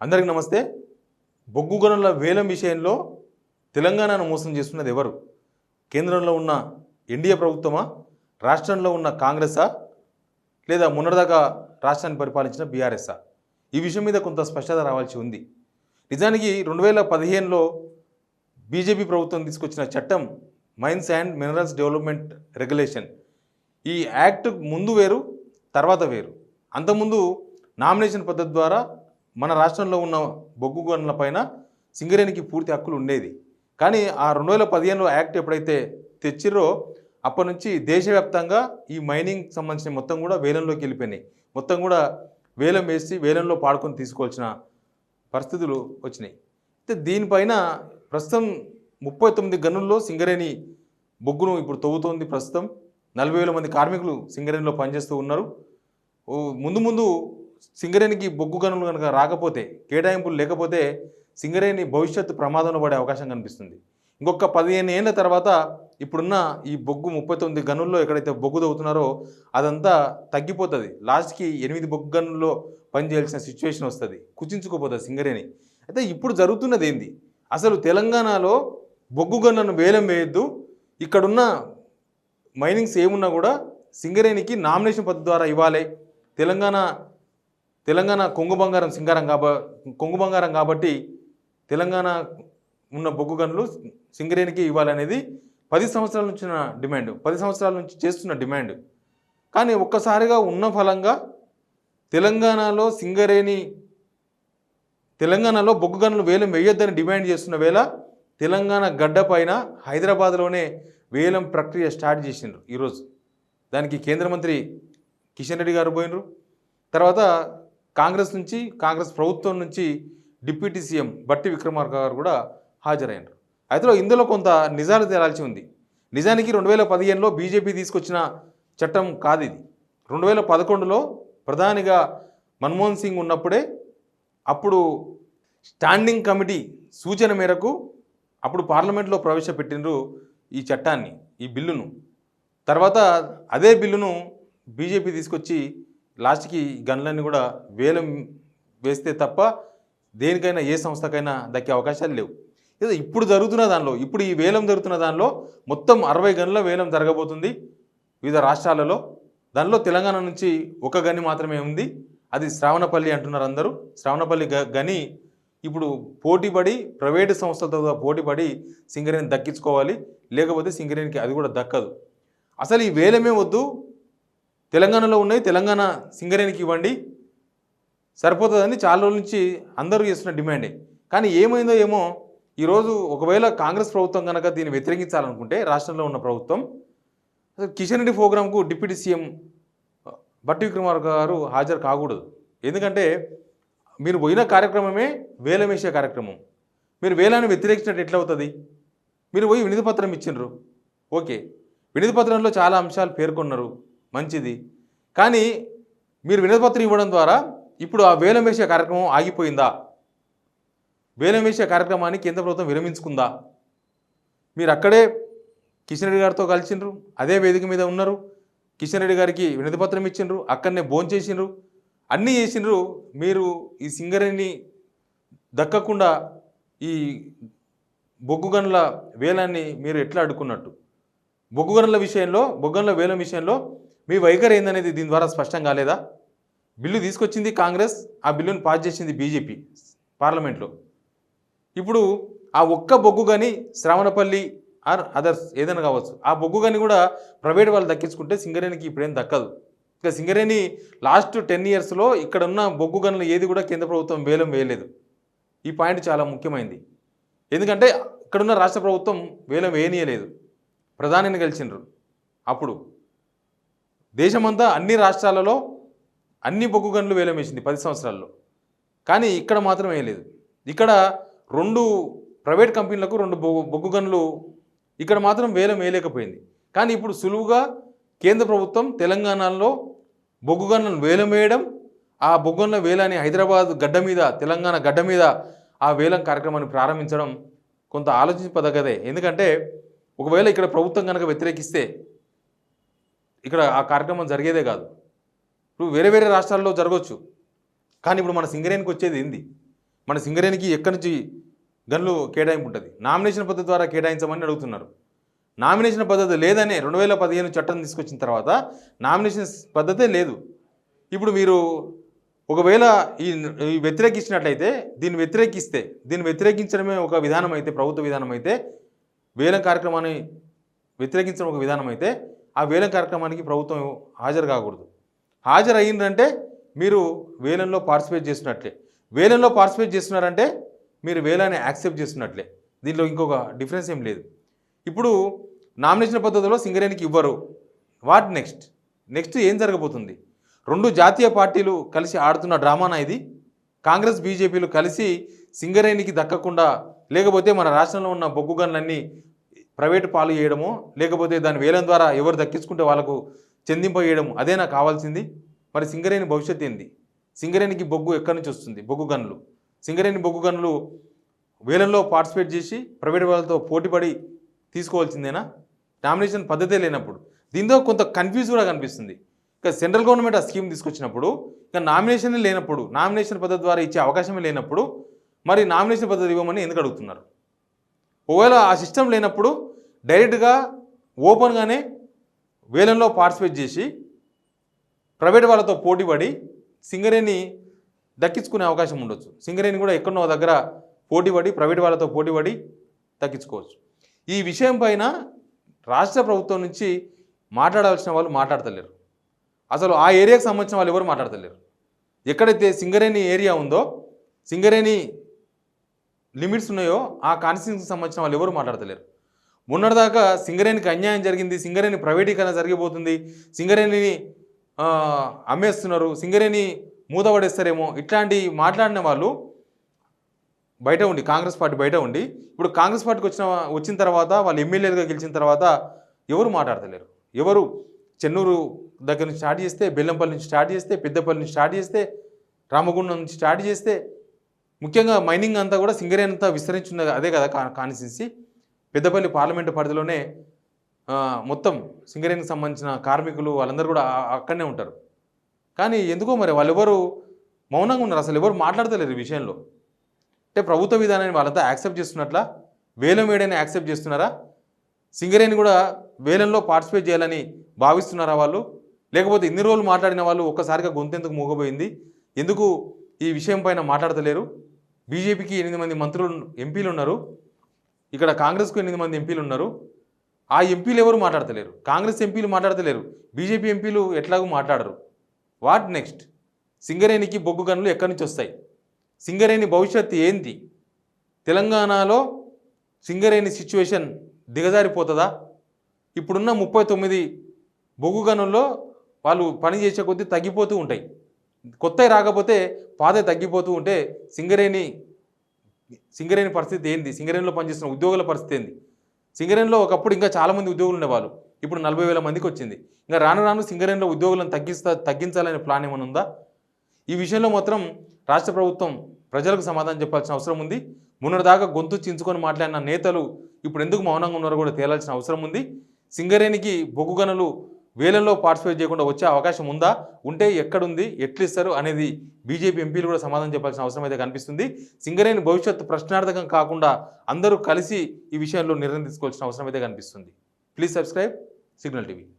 అందరికీ నమస్తే. బొగ్గు గనుల వేలం విషయంలో తెలంగాణను మోసం చేస్తున్నది ఎవరు? కేంద్రంలో ఉన్న ఎన్డీఏ ప్రభుత్వమా, రాష్ట్రంలో ఉన్న కాంగ్రెసా, లేదా మొన్నటిదాకా రాష్ట్రాన్ని పరిపాలించిన బీఆర్ఎస్ఆ? ఈ విషయం మీద కొంత స్పష్టత రావాల్సి ఉంది. నిజానికి 2015లో బీజేపీ ప్రభుత్వం తీసుకొచ్చిన చట్టం mines and minerals development regulation. ఈ యాక్ట్ ముందు వేరు, తర్వాత వేరు. అంతకుముందు నామినేషన్ పద్ధతి ద్వారా మన రాష్ట్రంలో ఉన్న బొగ్గు గనుల పైన సింగరేణికి పూర్తి హక్కులు ఉండేది. కానీ ఆ 2015లో యాక్ట్ ఎప్పుడైతే తెచ్చిరో అప్పటి నుంచి దేశవ్యాప్తంగా ఈ మైనింగ్ సంబంధించిన మొత్తం కూడా వేలంలోకి వెళ్ళిపోయినాయి. మొత్తం కూడా వేలం వేసి వేలంలో పాడుకొని తీసుకోవాల్సిన పరిస్థితులు వచ్చినాయి. అయితే దీనిపైన ప్రస్తుతం 39 గనుల్లో సింగరేణి బొగ్గును ఇప్పుడు తవ్వుతోంది. ప్రస్తుతం 40,000 మంది కార్మికులు సింగరేణిలో పనిచేస్తూ ఉన్నారు. ముందు సింగరేణికి బొగ్గు గనులు కనుక రాకపోతే, కేటాయింపులు లేకపోతే సింగరేణి భవిష్యత్తు ప్రమాదంలో పడే అవకాశం కనిపిస్తుంది. ఇంకొక 15 ఏళ్ళ తర్వాత ఇప్పుడున్న ఈ బొగ్గు 39 గనుల్లో ఎక్కడైతే బొగ్గు తవ్వుతున్నారో అదంతా తగ్గిపోతుంది. లాస్ట్కి 8 బొగ్గు గనుల్లో పనిచేయాల్సిన సిచ్యువేషన్ వస్తుంది, కుచించుకోపోతుంది సింగరేణి. అయితే ఇప్పుడు జరుగుతున్నది ఏంది? అసలు తెలంగాణలో బొగ్గు గనులను వేలం వేయొద్దు, ఇక్కడున్న మైనింగ్స్ ఏమున్నా కూడా సింగరేణికి నామినేషన్ పద్ధతి ద్వారా ఇవ్వాలి. తెలంగాణ కొంగు బంగారం కాబట్టి తెలంగాణ ఉన్న బొగ్గు గనులు సింగరేణికి ఇవ్వాలనేది 10 సంవత్సరాల నుంచి డిమాండ్, 10 సంవత్సరాల నుంచి చేస్తున్న డిమాండ్. కానీ ఒక్కసారిగా ఉన్న ఫలంగా తెలంగాణలో బొగ్గు గనులు వేలం వేయొద్దని డిమాండ్ చేస్తున్న వేళ తెలంగాణ గడ్డ పైన హైదరాబాద్లోనే వేలం ప్రక్రియ స్టార్ట్ చేసిండ్రు ఈరోజు. దానికి కేంద్ర మంత్రి కిషన్ రెడ్డి గారు పోయినరు. తర్వాత కాంగ్రెస్ ప్రభుత్వం నుంచి డిప్యూటీ సీఎం బట్టి విక్రమార్క గారు కూడా హాజరైనారు. అయితే ఇందులో కొంత నిజాలు తేలాల్సి ఉంది. నిజానికి 2015లో బీజేపీ తీసుకొచ్చిన చట్టం కాదు ఇది. 2011లో ప్రధానిగా మన్మోహన్ సింగ్ ఉన్నప్పుడే అప్పుడు స్టాండింగ్ కమిటీ సూచన మేరకు అప్పుడు పార్లమెంట్లో ప్రవేశపెట్టినరు ఈ చట్టాన్ని, ఈ బిల్లును. తర్వాత అదే బిల్లును బీజేపీ తీసుకొచ్చి లాస్ట్కి గన్లన్నీ కూడా వేలం వేస్తే తప్ప దేనికైనా ఏ సంస్థకైనా దక్కే అవకాశాలు లేవు. ఇప్పుడు ఈ వేలం జరుగుతున్న దానిలో మొత్తం 60 గనుల వేలం జరగబోతుంది వివిధ రాష్ట్రాలలో. దానిలో తెలంగాణ నుంచి ఒక గని మాత్రమే ఉంది, అది శ్రావణపల్లి అంటున్నారు అందరూ. శ్రావణపల్లి గని ఇప్పుడు పోటీపడి ప్రైవేటు సంస్థలతో పోటీపడి సింగరేణిని దక్కించుకోవాలి, లేకపోతే సింగరేణికి అది కూడా దక్కదు. అసలు ఈ వేలమే వద్దు, తెలంగాణలో ఉన్నాయి, తెలంగాణ సింగరేణికి ఇవ్వండి సరిపోతుందని చాలా రోజుల నుంచి అందరూ చేస్తున్న డిమాండే. కానీ ఏమైందో ఏమో ఈరోజు ఒకవేళ కాంగ్రెస్ ప్రభుత్వం కనుక దీన్ని వ్యతిరేకించాలనుకుంటే, రాష్ట్రంలో ఉన్న ప్రభుత్వం, కిషన్ రెడ్డి ప్రోగ్రాంకు డిప్యూటీ సీఎం బట్టి విక్రమార్క గారు హాజరు కాకూడదు. ఎందుకంటే మీరు పోయిన కార్యక్రమమే వేలం వేసే కార్యక్రమం. మీరు వేలాన్ని వ్యతిరేకించినట్టు ఎట్లా అవుతుంది? మీరు పోయి వినతి పత్రం ఇచ్చిండ్రు, ఓకే, వినతి పత్రంలో చాలా అంశాలు పేర్కొన్నారు, మంచిది. కానీ మీరు వినతిపత్రం ఇవ్వడం ద్వారా ఇప్పుడు ఆ వేలం వేసే కార్యక్రమం ఆగిపోయిందా? వేలం వేసే కార్యక్రమాన్ని కేంద్ర ప్రభుత్వం విరమించుకుందా? మీరు అక్కడే కిషన్ రెడ్డి గారితో కలిసిండ్రు, అదే వేదిక మీద ఉన్నారు, కిషన్ రెడ్డి గారికి వినతిపత్రం ఇచ్చిండ్రు, అక్కడనే భోంచేసిండ్రు, అన్నీ చేసిండ్రు. మీరు ఈ సింగరేణిని దక్కకుండా ఈ బొగ్గు గనుల వేలాన్ని మీరు ఎట్లా అడ్డుకున్నట్టు? బొగ్గు గనుల వేలం విషయంలో మీ వైఖరి ఏందనేది దీని ద్వారా స్పష్టం కాలేదా? బిల్లు తీసుకొచ్చింది కాంగ్రెస్, ఆ బిల్లును పాస్ చేసింది బీజేపీ పార్లమెంట్లో. ఇప్పుడు ఆ ఒక్క బొగ్గు గని శ్రావణపల్లి ఆర్ అదర్స్ ఏదైనా కావచ్చు, ఆ బొగ్గు గని కూడా ప్రైవేట్ వాళ్ళు దక్కించుకుంటే సింగరేణికి ఇప్పుడేం దక్కదు. ఇక సింగరేణి లాస్ట్ 10 ఇయర్స్లో ఇక్కడ ఉన్న బొగ్గు గనులు ఏది కూడా కేంద్ర ప్రభుత్వం వేలం వేయలేదు. ఈ పాయింట్ చాలా ముఖ్యమైనది. ఎందుకంటే ఇక్కడున్న రాష్ట్ర ప్రభుత్వం వేలం వేయనీయలేదు, ప్రధానిని గెలిచిండ్రు. అప్పుడు దేశమంతా అన్ని రాష్ట్రాలలో అన్ని బొగ్గు గనులు వేలం వేసింది 10 సంవత్సరాల్లో. కానీ ఇక్కడ మాత్రం వేయలేదు. ఇక్కడ 2 ప్రైవేట్ కంపెనీలకు 2 బొగ్గు గనులు ఇక్కడ మాత్రం వేలం వేయలేకపోయింది. కానీ ఇప్పుడు సులువుగా కేంద్ర ప్రభుత్వం తెలంగాణలో బొగ్గు గనులను వేలం వేయడం, ఆ బొగ్గు గనుల వేలాన్ని హైదరాబాద్ గడ్డ మీద, తెలంగాణ గడ్డ మీద ఆ వేలం కార్యక్రమాన్ని ప్రారంభించడం కొంత ఆలోచించదగ్గదే. ఎందుకంటే ఒకవేళ ఇక్కడ ప్రభుత్వం కనుక వ్యతిరేకిస్తే ఇక్కడ ఆ కార్యక్రమం జరిగేదే కాదు. ఇప్పుడు వేరే రాష్ట్రాల్లో జరగవచ్చు, కానీ ఇప్పుడు మన సింగరేణికి వచ్చేది ఏంది? మన సింగరేణికి ఎక్కడి నుంచి గన్లు కేటాయింపు ఉంటుంది? నామినేషన్ పద్ధతి ద్వారా కేటాయించమని అడుగుతున్నారు. నామినేషన్ పద్ధతి లేదనే 2015 చట్టం తీసుకొచ్చిన తర్వాత నామినేషన్ పద్ధతే లేదు. ఇప్పుడు మీరు ఒకవేళ ఈ వ్యతిరేకించినట్లయితే దీన్ని వ్యతిరేకించడమే ఒక విధానం అయితే, ప్రభుత్వ విధానం అయితే, వేలం కార్యక్రమాన్ని వ్యతిరేకించడం ఒక విధానం అయితే, ఆ వేలం కార్యక్రమానికి ప్రభుత్వం హాజరు కాకూడదు. హాజరు అయ్యిందంటే మీరు వేలంలో పార్టిసిపేట్ చేస్తున్నట్లే. వేలంలో పార్టిసిపేట్ చేస్తున్నారంటే మీరు వేలాన్ని యాక్సెప్ట్ చేస్తున్నట్లే. దీనిలో ఇంకొక డిఫరెన్స్ ఏం లేదు. ఇప్పుడు నామినేషన్ పద్ధతిలో సింగరేణికి ఇవ్వరు. వాట్ నెక్స్ట్ ఏం జరగబోతుంది? రెండు జాతీయ పార్టీలు కలిసి ఆడుతున్న డ్రామానా ఇది? కాంగ్రెస్ బీజేపీలు కలిసి సింగరేణికి దక్కకుండా, లేకపోతే మన రాష్ట్రంలో ఉన్న బొగ్గు గనులన్నీ ప్రైవేటు పాలు చేయడమో, లేకపోతే దాని వేలం ద్వారా ఎవరు దక్కించుకుంటే వాళ్ళకు చెందింపజేయడం, అదేనా కావాల్సింది? మరి సింగరేణి భవిష్యత్తు ఏంది? సింగరేణికి బొగ్గు ఎక్కడి నుంచి వస్తుంది? బొగ్గు గనులు, సింగరేణి బొగ్గు గనులు వేలంలో పార్టిసిపేట్ చేసి ప్రైవేట్ వాళ్ళతో పోటీపడి తీసుకోవాల్సిందేనా? నామినేషన్ పద్ధతే లేనప్పుడు దీంతో కొంత కన్ఫ్యూజ్ కూడా కనిపిస్తుంది. ఇక సెంట్రల్ గవర్నమెంట్ ఆ స్కీమ్ తీసుకొచ్చినప్పుడు, ఇక నామినేషన్ లేనప్పుడు, నామినేషన్ పద్ధతి ద్వారా ఇచ్చే అవకాశమే లేనప్పుడు మరి నామినేషన్ పద్ధతి ఇవ్వమని ఎందుకు అడుగుతున్నారు? ఒకవేళ ఆ సిస్టమ్ లేనప్పుడు డైరెక్ట్గా ఓపెన్గానే వేలంలో పార్టిసిపేట్ చేసి ప్రైవేట్ వాళ్ళతో పోటీపడి సింగరేణి దక్కించుకునే అవకాశం ఉండొచ్చు. సింగరేణి కూడా ఎక్కడో దగ్గర పోటీపడి ప్రైవేట్ వాళ్ళతో పోటీపడి దక్కించుకోవచ్చు. ఈ విషయం పైన రాష్ట్ర ప్రభుత్వం నుంచి మాట్లాడాల్సిన వాళ్ళు మాట్లాడతలేరు. అసలు ఆ ఏరియాకి సంబంధించిన వాళ్ళు ఎవరు మాట్లాడతలేరు. ఎక్కడైతే సింగరేణి ఏరియా ఉందో, సింగరేణి లిమిట్స్ ఉన్నాయో ఆ కాన్స్టిట్యూన్సీకి సంబంధించిన వాళ్ళు ఎవరు మాట్లాడతలేరు. మొన్నటిదాకా సింగరేణికి అన్యాయం జరిగింది, సింగరేణి ప్రైవేటీకరణ జరిగిపోతుంది, సింగరేణిని అమ్మేస్తున్నారు, సింగరేణి మూతపడేస్తారేమో, ఇట్లాంటి మాట్లాడిన వాళ్ళు బయట ఉండి, కాంగ్రెస్ పార్టీ బయట ఉండి, ఇప్పుడు కాంగ్రెస్ పార్టీకి వచ్చిన తర్వాత వాళ్ళు ఎమ్మెల్యేలుగా గెలిచిన తర్వాత ఎవరు మాట్లాడతలేరు. ఎవరు చెన్నూరు దగ్గర నుంచి స్టార్ట్ చేస్తే, బెల్లంపల్లి నుంచి స్టార్ట్ చేస్తే, పెద్దపల్లి నుంచి స్టార్ట్ చేస్తే, రామగుండం నుంచి స్టార్ట్ చేస్తే, ముఖ్యంగా మైనింగ్ అంతా కూడా సింగరేణి అంతా విస్తరించున్నది అదే కదా కాన్స్టిట్యున్సీ. పెద్దపల్లి పార్లమెంటు పరిధిలోనే మొత్తం సింగరేణికి సంబంధించిన కార్మికులు వాళ్ళందరూ కూడా అక్కడనే ఉంటారు. కానీ ఎందుకో మరి వాళ్ళెవరు మౌనంగా ఉన్నారు, అసలు ఎవరు మాట్లాడతలేరు ఈ విషయంలో. అంటే ప్రభుత్వ విధానాన్ని వాళ్ళంతా యాక్సెప్ట్ చేస్తున్నట్లా, వేలం వేయడాన్ని యాక్సెప్ట్ చేస్తున్నారా? సింగరేణి కూడా వేలంలో పార్టిసిపేట్ చేయాలని భావిస్తున్నారా వాళ్ళు? లేకపోతే ఇన్ని రోజులు మాట్లాడిన వాళ్ళు ఒక్కసారిగా గొంతెందుకు మూగపోయింది? ఎందుకు ఈ విషయం పైన మాట్లాడతలేరు? బీజేపీకి 8 మంది మంత్రులు ఎంపీలు ఉన్నారు, ఇక్కడ కాంగ్రెస్కు 8 మంది ఎంపీలు ఉన్నారు. ఆ ఎంపీలు ఎవరు మాట్లాడతలేరు. కాంగ్రెస్ ఎంపీలు మాట్లాడతలేరు, బీజేపీ ఎంపీలు ఎట్లాగూ మాట్లాడరు. What next? సింగరేణికి బొగ్గు గనులు ఎక్కడి నుంచి వస్తాయి? సింగరేణి భవిష్యత్తు ఏంటి? తెలంగాణలో సింగరేణి సిచ్యువేషన్ దిగజారిపోతుందా? ఇప్పుడున్న 39 బొగ్గు గనుల్లో వాళ్ళు పని చేసే కొద్దీ తగ్గిపోతూ ఉంటాయి. కొత్తవి రాకపోతే పాత తగ్గిపోతూ ఉంటే సింగరేణి పరిస్థితి ఏంది? సింగరేణిలో పనిచేస్తున్న ఉద్యోగుల పరిస్థితి ఏంది? సింగరేణిలో ఒకప్పుడు ఇంకా చాలామంది ఉద్యోగులు ఉండేవాళ్ళు, ఇప్పుడు 40,000 మందికి వచ్చింది. ఇంకా రాను సింగరేణిలో ఉద్యోగులను తగ్గించాలనే ప్లాన్ ఏమైనా ఉందా? ఈ విషయంలో మాత్రం రాష్ట్ర ప్రభుత్వం ప్రజలకు సమాధానం చెప్పాల్సిన అవసరం ఉంది. మొన్నటిదాకా గొంతు చించుకొని మాట్లాడిన నేతలు ఇప్పుడు ఎందుకు మౌనంగా ఉన్నారో కూడా తేలాల్సిన అవసరం ఉంది. సింగరేణికి బొగ్గు గనులు వేలంలో పార్టిసిపేట్ చేయకుండా వచ్చే అవకాశం ఉందా? ఉంటే ఎక్కడుంది, ఎట్లిస్తారు అనేది బీజేపీ ఎంపీలు కూడా సమాధానం చెప్పాల్సిన అవసరం అయితే కనిపిస్తుంది. సింగరేణి భవిష్యత్తు ప్రశ్నార్థకం కాకుండా అందరూ కలిసి ఈ విషయంలో నిర్ణయం తీసుకోవాల్సిన అవసరం అయితే కనిపిస్తుంది. Please subscribe signal TV.